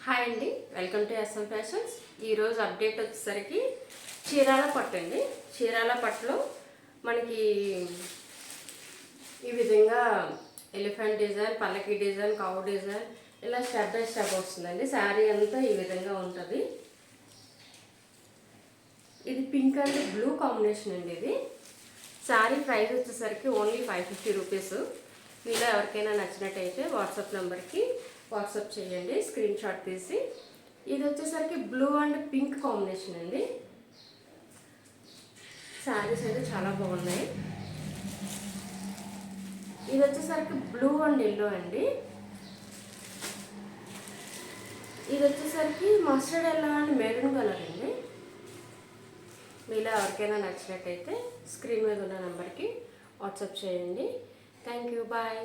Hi అండి, welcome to S M fashions. ఈరోజు update వచ్చేసరికి చీరాల పట్టు అండి. చీరాల పట్టులో మనకి ఈ విధంగా ఎలిఫెంట్ డిజైన్, పల్లకి డిజైన్, కౌ డిజైన్ ఇలా స్టెప్ బై స్టెప్ వస్తుందండి. శారీ అంతా ఈ విధంగా ఉంటుంది. ఇది పింక్ అండ్ బ్లూ కాంబినేషన్ అండి. ఇది శారీ ప్రైస్ వచ్చేసరికి ఓన్లీ 550 రూపీస్. మీలో ఎవరికైనా నచ్చినట్టయితే వాట్సాప్ నెంబర్కి వాట్సాప్ చేయండి, స్క్రీన్ షాట్ తీసి. ఇది వచ్చేసరికి బ్లూ అండ్ పింక్ కాంబినేషన్ అండి. శారీస్ అయితే చాలా బాగున్నాయి. ఇది వచ్చేసరికి బ్లూ అండ్ ఎల్లో అండి. ఇది వచ్చేసరికి mustard yellow and maroon colour అండి. మీలో ఎవరికైనా నచ్చినట్టయితే స్క్రీన్ మీద ఉన్న నెంబర్కి వాట్సాప్ చేయండి. Thank you, bye.